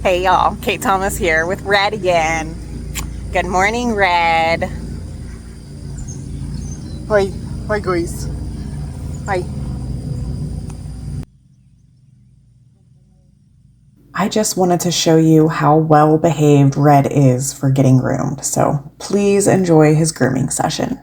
Hey y'all, Kate Thomas here with Red again. Good morning, Red. Hi, hi guys. Hi. I just wanted to show you how well behaved Red is for getting groomed, so please enjoy his grooming session.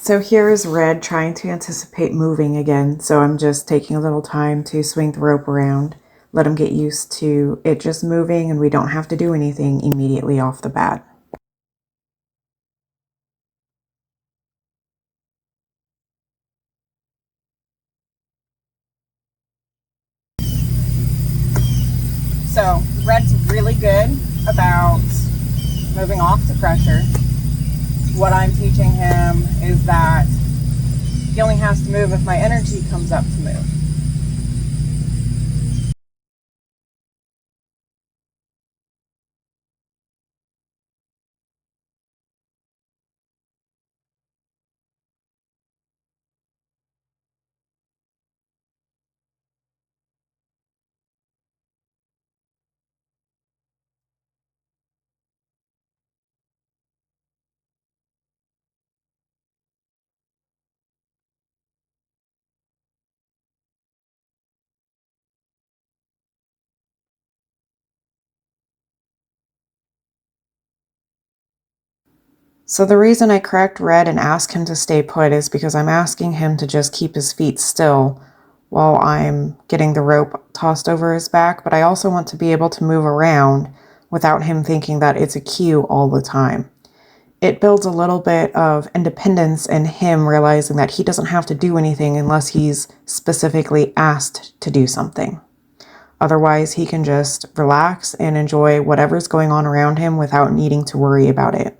So here's Red trying to anticipate moving again. So I'm just taking a little time to swing the rope around, let him get used to it just moving, and we don't have to do anything immediately off the bat. So Red's really good about moving off the pressure. What I'm teaching him is that he only has to move if my energy comes up to move. So the reason I correct Red and ask him to stay put is because I'm asking him to just keep his feet still while I'm getting the rope tossed over his back, but I also want to be able to move around without him thinking that it's a cue all the time. It builds a little bit of independence in him realizing that he doesn't have to do anything unless he's specifically asked to do something. Otherwise, he can just relax and enjoy whatever's going on around him without needing to worry about it.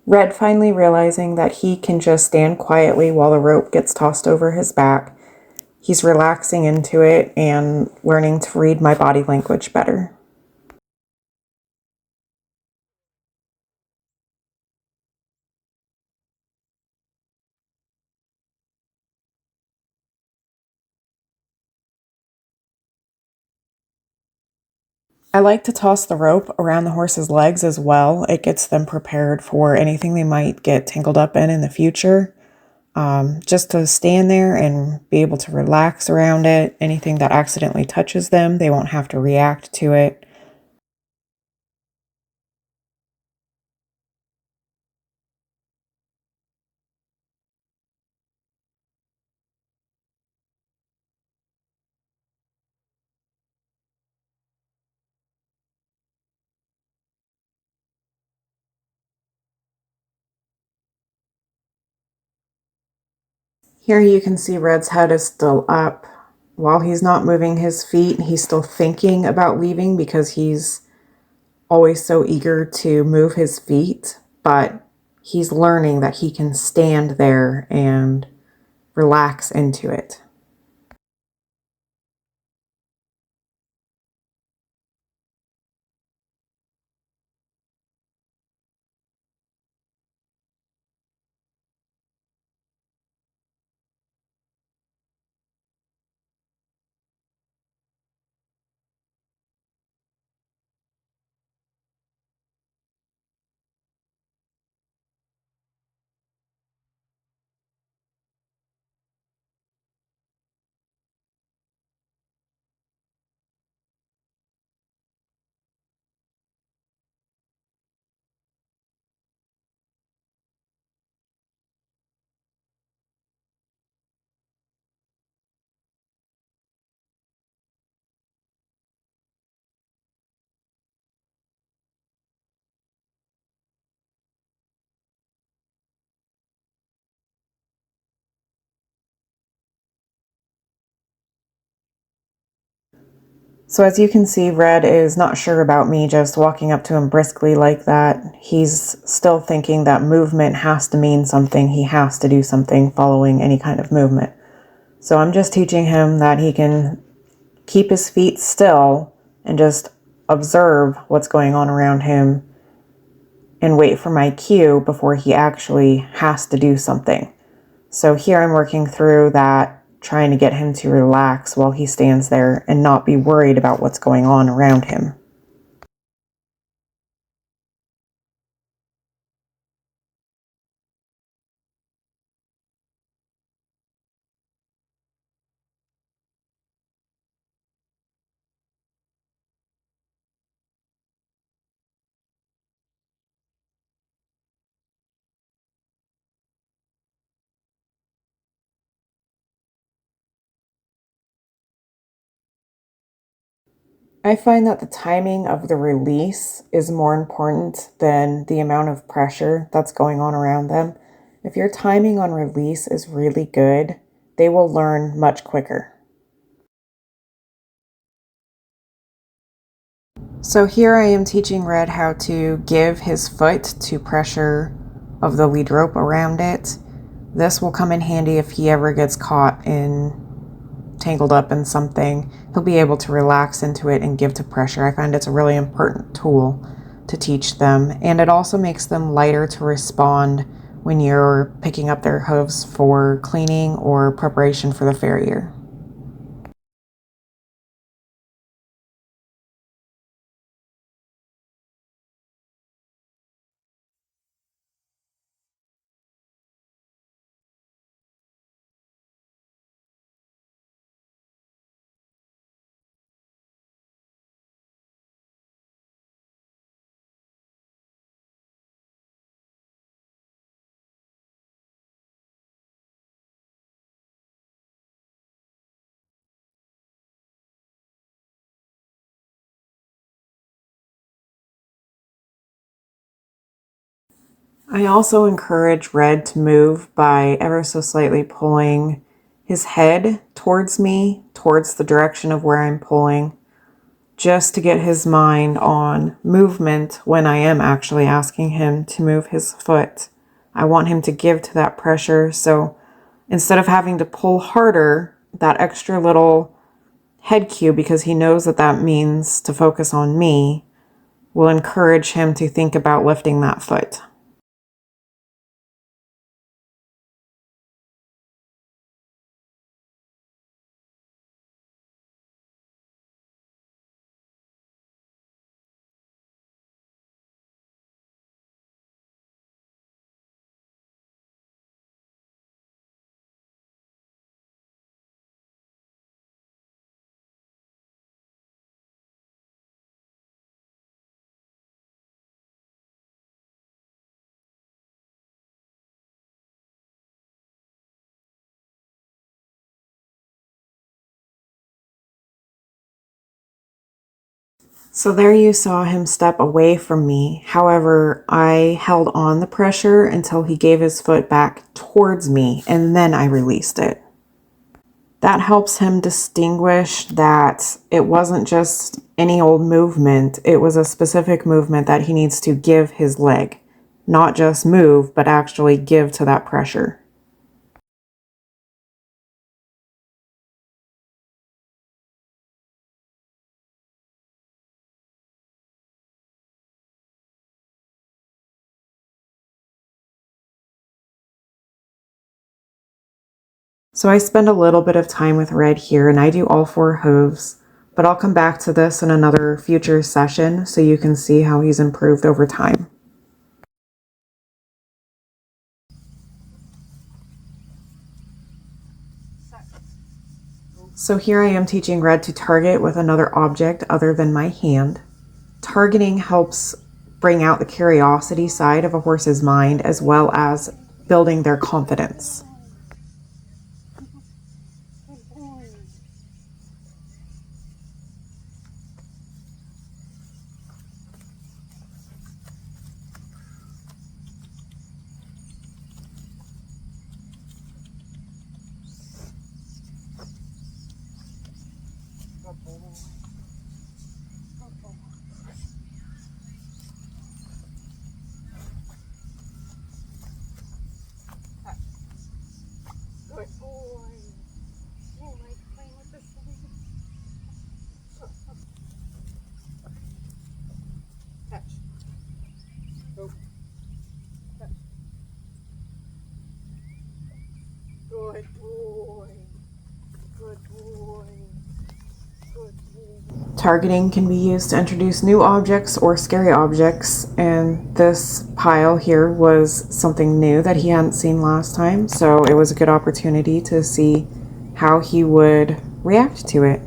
Red finally realizing that he can just stand quietly while the rope gets tossed over his back. He's relaxing into it and learning to read my body language better. I like to toss the rope around the horse's legs as well. It gets them prepared for anything they might get tangled up in the future. Just to stand there and be able to relax around it. Anything that accidentally touches them, they won't have to react to it. Here you can see Red's head is still up. While he's not moving his feet, he's still thinking about leaving because he's always so eager to move his feet, but he's learning that he can stand there and relax into it. So as you can see, Red is not sure about me just walking up to him briskly like that. He's still thinking that movement has to mean something. He has to do something following any kind of movement. So I'm just teaching him that he can keep his feet still and just observe what's going on around him and wait for my cue before he actually has to do something. So here I'm working through that, trying to get him to relax while he stands there and not be worried about what's going on around him. I find that the timing of the release is more important than the amount of pressure that's going on around them. If your timing on release is really good, they will learn much quicker. So here I am teaching Red how to give his foot to pressure of the lead rope around it. This will come in handy if he ever gets caught in tangled up in something. He'll be able to relax into it and give to pressure. I find it's a really important tool to teach them, and it also makes them lighter to respond when you're picking up their hooves for cleaning or preparation for the farrier. I also encourage Red to move by ever so slightly pulling his head towards me, towards the direction of where I'm pulling, just to get his mind on movement when I am actually asking him to move his foot. I want him to give to that pressure, so instead of having to pull harder, that extra little head cue, because he knows that that means to focus on me, will encourage him to think about lifting that foot. So there you saw him step away from me. However, I held on the pressure until he gave his foot back towards me, and then I released it. That helps him distinguish that it wasn't just any old movement. It was a specific movement that he needs to give his leg. Not just move, but actually give to that pressure. So I spend a little bit of time with Red here, and I do all 4 hooves, but I'll come back to this in another future session so you can see how he's improved over time. So here I am teaching Red to target with another object other than my hand. Targeting helps bring out the curiosity side of a horse's mind as well as building their confidence. Good boy. Oh, like playing with this thing. Catch. Go. Catch. Good boy. Good boy. Good boy. Targeting can be used to introduce new objects or scary objects, and this pile here was something new that he hadn't seen last time, so it was a good opportunity to see how he would react to it.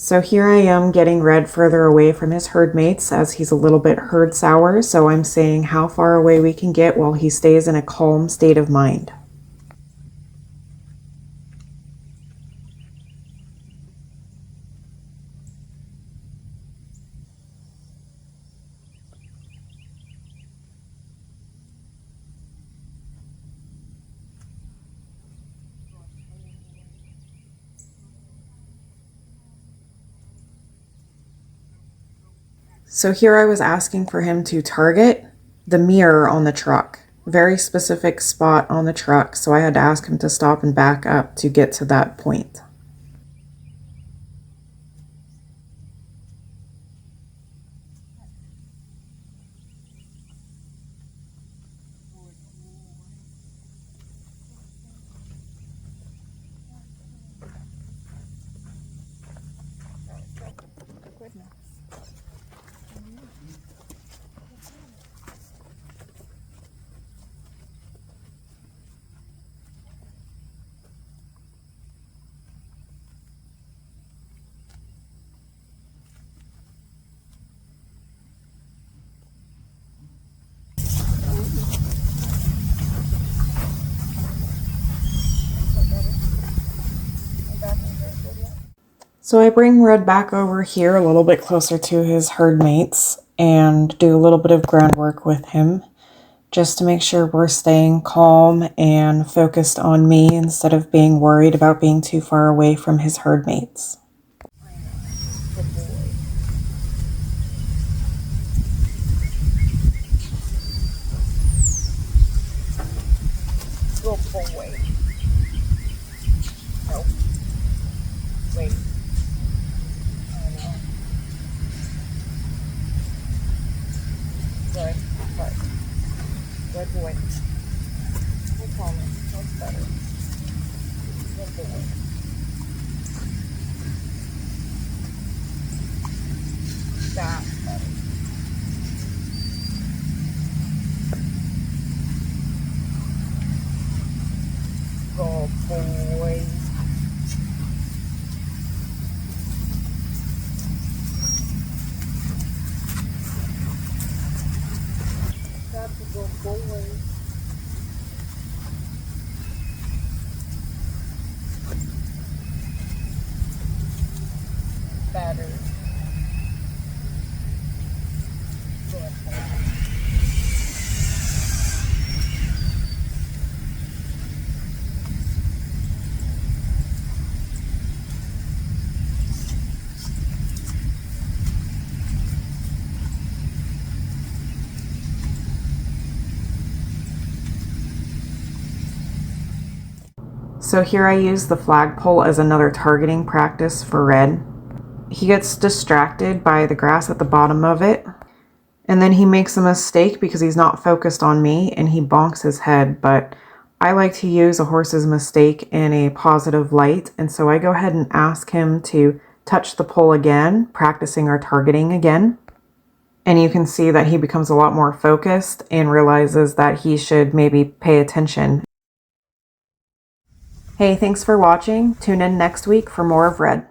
So here I am getting Red further away from his herd mates as he's a little bit herd sour, so I'm saying how far away we can get while he stays in a calm state of mind. So here I was asking for him to target the mirror on the truck. Very specific spot on the truck, so I had to ask him to stop and back up to get to that point. Goodness. So I bring Red back over here a little bit closer to his herd mates and do a little bit of groundwork with him just to make sure we're staying calm and focused on me instead of being worried about being too far away from his herd mates. Good boy. Good boy. No. Wait. I know. Good. Good. Good boy. We'll call him. That's better. Good boy. That's better. Good boy. That's a good boy. Better. Good boy. So here I use the flagpole as another targeting practice for Red. He gets distracted by the grass at the bottom of it, and then he makes a mistake because he's not focused on me and he bonks his head, but I like to use a horse's mistake in a positive light, and so I go ahead and ask him to touch the pole again, practicing our targeting again. And you can see that he becomes a lot more focused and realizes that he should maybe pay attention. Hey, thanks for watching. Tune in next week for more of Red.